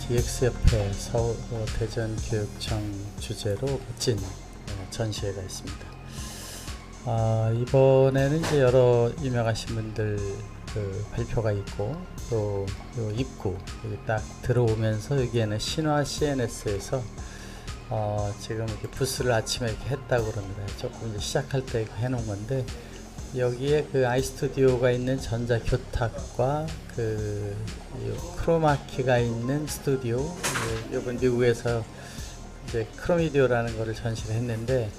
DX협회 서울 대전교육청 주제로 멋진 전시회가 있습니다. 이번에는 이제 여러 유명하신 분들 발표가 있고, 또 입구 여기 딱 들어오면서 여기에는 신화 CNS에서 지금 이렇게 부스를 아침에 이렇게 했다고 그럽니다. 조금 이제 시작할 때 해놓은 건데, 여기에 그 아이스튜디오가 있는 전자교탁과 크로마키가 있는 스튜디오, 이번 미국에서 이제 크로미디오라는 거를 전시를 했는데,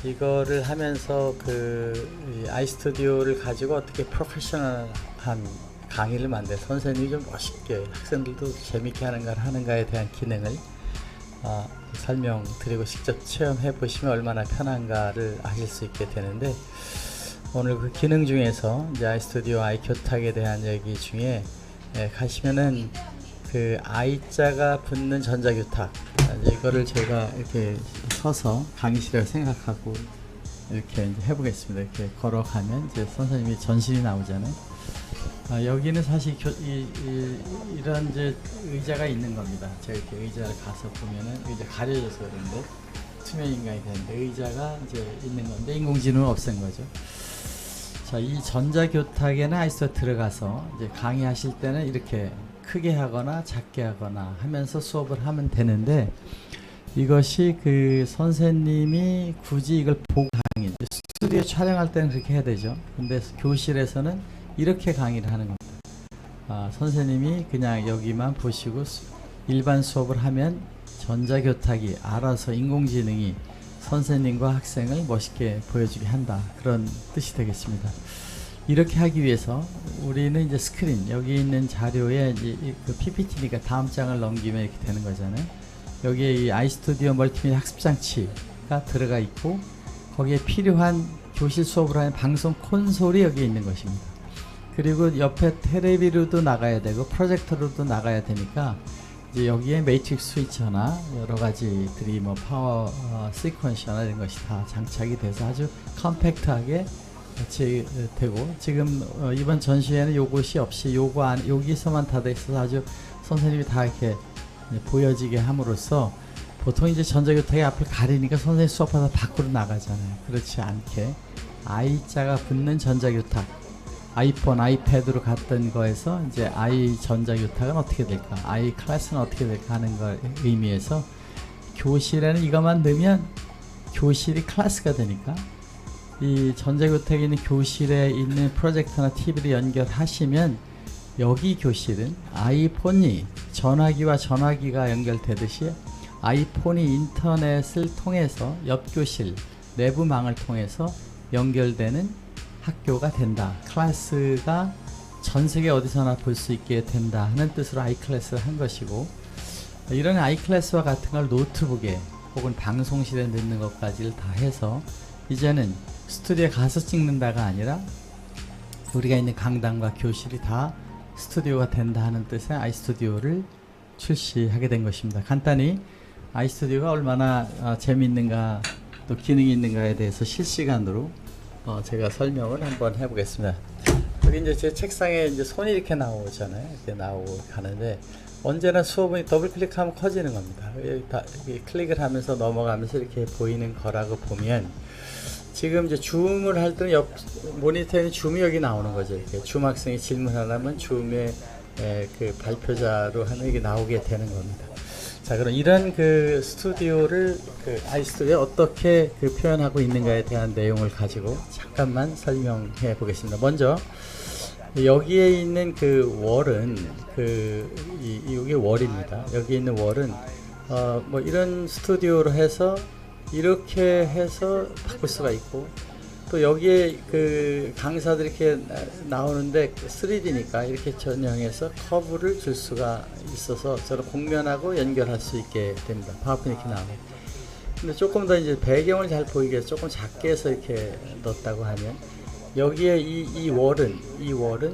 이거를 하면서 이 아이스튜디오를 가지고 어떻게 프로페셔널한 강의를 만들, 선생님이 좀 멋있게 학생들도 재밌게 하는가에 대한 기능을 설명드리고 직접 체험해 보시면 얼마나 편한가를 아실 수 있게 되는데, 오늘 그 기능 중에서 이제 아이스튜디오 아이교탁에 대한 얘기 중에 가시면은 그 I자가 붙는 전자교탁, 이거를 제가 이렇게 서서 강의실을 생각하고 이렇게 이제 해보겠습니다. 이렇게 걸어가면 이제 선생님이 전신이 나오잖아요. 여기는 사실 이런 이제 의자가 있는 겁니다. 제가 이렇게 의자를 가서 보면은 의자 가려져서 그런데 투명 인간이 되는데 의자가 이제 있는 건데 인공지능은 없앤 거죠. 자, 이 전자교탁에는 아이스가 들어가서 이제 강의하실 때는 이렇게 크게 하거나 작게 하거나 하면서 수업을 하면 되는데, 이것이 그 선생님이 굳이 이걸 보고 강의, 스튜디오 촬영할 때는 그렇게 해야 되죠. 근데 교실에서는 이렇게 강의를 하는 겁니다. 선생님이 그냥 여기만 보시고 일반 수업을 하면 전자교탁이 알아서 인공지능이 선생님과 학생을 멋있게 보여주게 한다, 그런 뜻이 되겠습니다. 이렇게 하기 위해서 우리는 이제 스크린, 여기 있는 자료에 이제 그 PPT니까 다음 장을 넘기면 이렇게 되는 거잖아요. 여기에 이 아이스튜디오 멀티미디어 학습장치가 들어가 있고, 거기에 필요한 교실 수업을 하는 방송 콘솔이 여기에 있는 것입니다. 그리고 옆에 텔레비로도 나가야 되고 프로젝터로도 나가야 되니까 이제 여기에 매트릭스 스위처나 여러 가지들이 뭐 파워 시퀀셔나 이런 것이 다 장착이 돼서 아주 컴팩트하게 같이 되고, 지금 이번 전시회는 요것이 없이 여기서만 다 돼 있어서 아주 선생님이 다 이렇게 보여지게 함으로써, 보통 이제 전자교탁의 앞을 가리니까 선생님 수업하다 밖으로 나가잖아요. 그렇지 않게 I자가 붙는 전자교탁, 아이폰, 아이패드로 갔던 거에서 이제 I 전자교탁은 어떻게 될까, I 클래스는 어떻게 될까 하는 걸 의미해서, 교실에는 이것만 넣으면 교실이 클래스가 되니까 이 전자교탁에 있는 교실에 있는 프로젝터나 TV를 연결하시면 여기 교실은 아이폰이 전화기와 전화기가 연결되듯이 아이폰이 인터넷을 통해서 옆 교실 내부망을 통해서 연결되는 학교가 된다, 클래스가 전세계 어디서나 볼 수 있게 된다 하는 뜻으로 아이클래스를 한 것이고, 이런 아이클래스와 같은 걸 노트북에 혹은 방송실에 넣는 것까지를 다 해서 이제는 스튜디오에 가서 찍는다가 아니라 우리가 있는 강당과 교실이 다 스튜디오가 된다 하는 뜻의 아이스튜디오를 출시하게 된 것입니다. 간단히 아이스튜디오가 얼마나 재미있는가, 또 기능이 있는가에 대해서 실시간으로 제가 설명을 한번 해보겠습니다. 여기 이제 제 책상에 이제 손이 이렇게 나오잖아요. 이렇게 나오고 가는데, 언제나 수업은 더블 클릭하면 커지는 겁니다. 여기 클릭을 하면서 넘어가면서 이렇게 보이는 거라고 보면, 지금 이제 줌을 할 때는 옆 모니터에는 줌이 여기 나오는 거죠. 이렇게 줌 학생이 질문하려면 줌의 그 발표자로 하는 이게 나오게 되는 겁니다. 자, 그럼 이런 그 스튜디오를 아이스튜디오에 어떻게 표현하고 있는가에 대한 내용을 가지고 잠깐만 설명해 보겠습니다. 먼저 여기에 있는 그 월은 이게 월입니다. 여기 있는 월은 뭐 이런 스튜디오로 해서 이렇게 해서 바꿀 수가 있고, 또 여기에 그 강사들이 이렇게 나오는데 3D니까 이렇게 전형해서 커브를 줄 수가 있어서 저를 공면하고 연결할 수 있게 됩니다. 파워포인트 이렇게 나오고. 근데 조금 더 이제 배경을 잘 보이게 해서 조금 작게 해서 이렇게 넣었다고 하면, 여기에 이 월은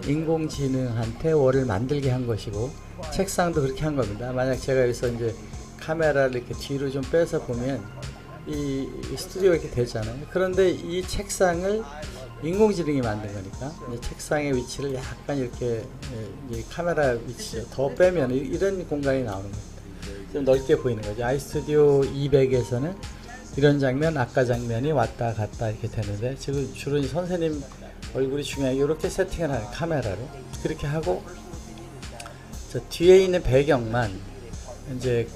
인공지능한테 월을 만들게 한 것이고, 책상도 그렇게 한 겁니다. 만약 제가 여기서 이제 카메라를 이렇게 뒤로 좀 빼서 보면 이 스튜디오가 이렇게 되잖아요. 그런데 이 책상을 인공지능이 만든 거니까 이제 책상의 위치를 약간 이렇게 이제 카메라 위치 더 빼면 이런 공간이 나오는 겁니다. 좀 넓게 보이는 거죠. 아이스튜디오 200에서는 이런 장면, 아까 장면이 왔다 갔다 이렇게 되는데 지금 주로 선생님 얼굴이 중요하게 이렇게 세팅을 하는 카메라로 그렇게 하고 저 뒤에 있는 배경만 이제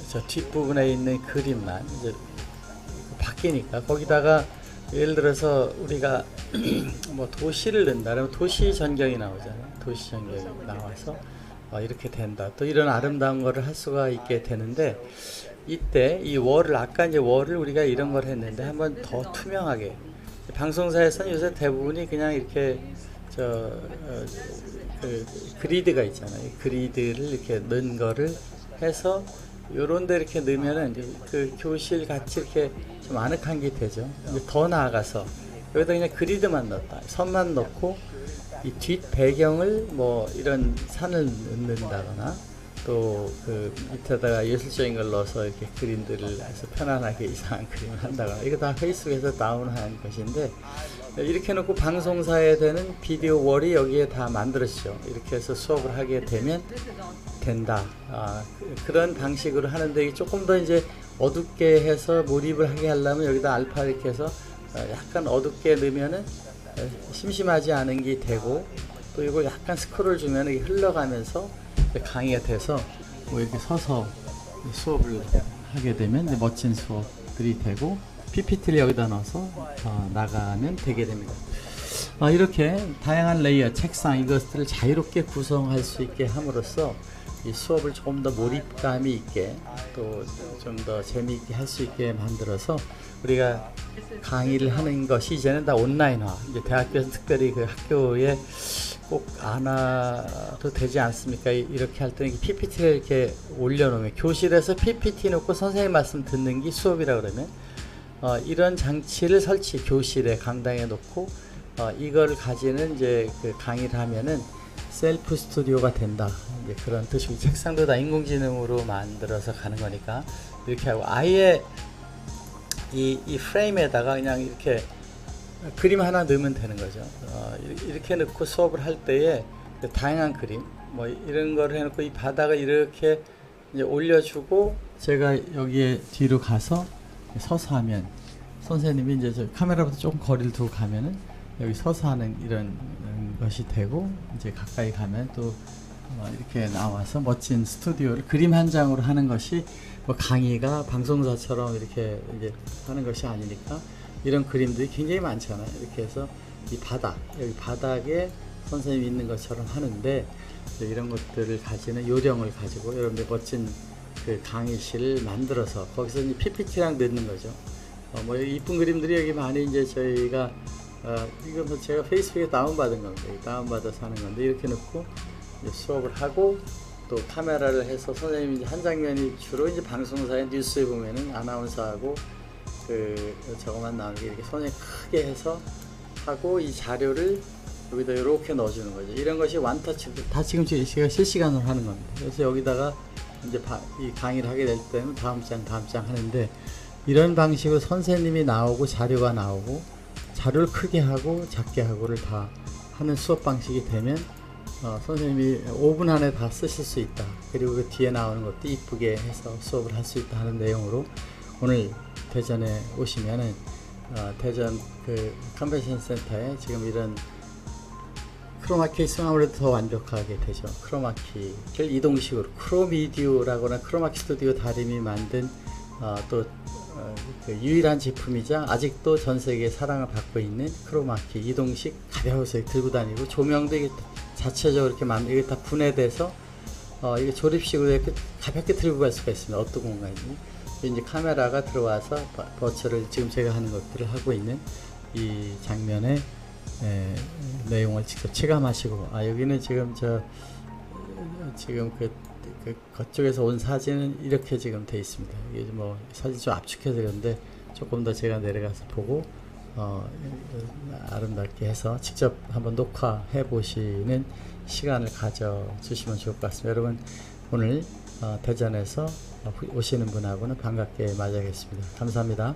저 뒷부분에 있는 그림만 이제 바뀌니까 거기다가 예를 들어서 우리가 뭐 도시를 넣는다 그러면 도시 전경이 나오잖아요. 도시 전경이 나와서 이렇게 된다. 또 이런 아름다운 거를 할 수가 있게 되는데 이때 이 월을 아까 이제 월을 우리가 이런 걸 했는데 한번 더 투명하게 방송사에서는 요새 대부분이 그냥 이렇게 그리드가 있잖아요. 그리드를 이렇게 넣은 거를 해서 요런 데 이렇게 넣으면은 그 교실 같이 이렇게 좀 아늑한 게 되죠. 더 나아가서 여기다 그냥 그리드만 넣었다. 선만 넣고 이 뒷 배경을 뭐 이런 산을 넣는다거나 또 그 밑에다가 예술적인 걸 넣어서 이렇게 그림들을 해서 편안하게 이상한 그림을 한다거나 이거 다 페이스북에서 다운한 것인데 이렇게 해놓고 방송사에 되는 비디오 월이 여기에 다 만들어지죠. 이렇게 해서 수업을 하게 되면 된다. 그런 방식으로 하는데 조금 더 이제 어둡게 해서 몰입을 하게 하려면 여기다 알파 이렇게 해서 약간 어둡게 넣으면은 심심하지 않은 게 되고 또 이걸 약간 스크롤 주면 이게 흘러가면서 강의가 돼서 뭐 이렇게 서서 수업을 하게 되면 이제 멋진 수업들이 되고 PPT를 여기다 넣어서 나가면 되게 됩니다. 이렇게 다양한 레이어, 책상 이것들을 자유롭게 구성할 수 있게 함으로써 이 수업을 조금 더 몰입감이 있게 또 좀 더 재미있게 할 수 있게 만들어서 우리가 강의를 하는 것이 이제는 다 온라인화. 이제 대학교에서 특별히 그 학교에 꼭 안 와도 되지 않습니까? 이렇게 할 때는 PPT를 이렇게 올려놓으면 교실에서 PPT 놓고 선생님 말씀 듣는 게 수업이라 그러면 이런 장치를 교실에 강당에 놓고 이걸 가지는 이제 그 강의를 하면은 셀프 스튜디오가 된다. 이제 그런 뜻이고 책상도 다 인공지능으로 만들어서 가는 거니까 이렇게 하고 아예 이 프레임에다가 그냥 이렇게 그림 하나 넣으면 되는 거죠. 이렇게 넣고 수업을 할 때에 다양한 그림 뭐 이런 거를 해놓고 이 바닥을 이렇게 이제 올려주고 제가 여기에 뒤로 가서 서서 하면 선생님이 이제 저 카메라부터 조금 거리를 두고 가면은 여기 서서 하는 이런 것이 되고 이제 가까이 가면 또 이렇게 나와서 멋진 스튜디오를 그림 한 장으로 하는 것이 뭐 강의가 방송사처럼 이렇게 이제 하는 것이 아니니까 이런 그림들이 굉장히 많잖아요. 이렇게 해서 이 여기 바닥에 선생님이 있는 것처럼 하는데 이런 것들을 가지는 요령을 가지고 여러분들 멋진 그 강의실을 만들어서 거기서 이제 PPT랑 넣는 거죠. 뭐 이쁜 그림들이 여기 많이 이제 저희가 이건 뭐 제가 페이스북에 다운받은 건데 다운받아서 하는 건데 이렇게 넣고 이제 수업을 하고 또 카메라를 해서 선생님이 이제 한 장면이 주로 이제 방송사의 뉴스에 보면은 아나운서하고 저거만 나오는 게 이렇게 손에 크게 해서 하고 이 자료를 여기다 이렇게 넣어주는 거죠. 이런 것이 원터치 다 지금 제가 실시간으로 하는 겁니다. 그래서 여기다가 이제 이 강의를 하게 될 때는 다음 장 하는데 이런 방식으로 선생님이 나오고 자료가 나오고 자료를 크게 하고 작게 하고를 다 하는 수업 방식이 되면 선생님이 5분 안에 다 쓰실 수 있다. 그리고 그 뒤에 나오는 것도 이쁘게 해서 수업을 할 수 있다 하는 내용으로 오늘 대전에 오시면은 대전 그 컨벤션 센터에 지금 이런 크로마키 있으면 아무래도 더 완벽하게 되죠. 크로마키를 이동식으로 크로미디오라거나 크로마키 스튜디오 다림이 만든 그 유일한 제품이자 아직도 전 세계에 사랑을 받고 있는 크로마키 이동식 가벼워서 들고 다니고 조명도 이게 자체적으로 이렇게 이게 다 분해돼서 이게 조립식으로 이렇게 가볍게 들고 갈 수가 있습니다. 어떤 공간이지. 이제 카메라가 들어와서 버처를 지금 제가 하는 것들을 하고 있는 이 장면의 내용을 직접 체감하시고 여기는 지금 지금 그쪽에서 온 사진은 이렇게 지금 돼 있습니다. 이게 뭐 사진 좀 압축해서 그런데 조금 더 제가 내려가서 보고 아름답게 해서 직접 한번 녹화해 보시는 시간을 가져 주시면 좋을 것 같습니다. 여러분 오늘 대전에서 오시는 분하고는 반갑게 맞이하겠습니다. 감사합니다.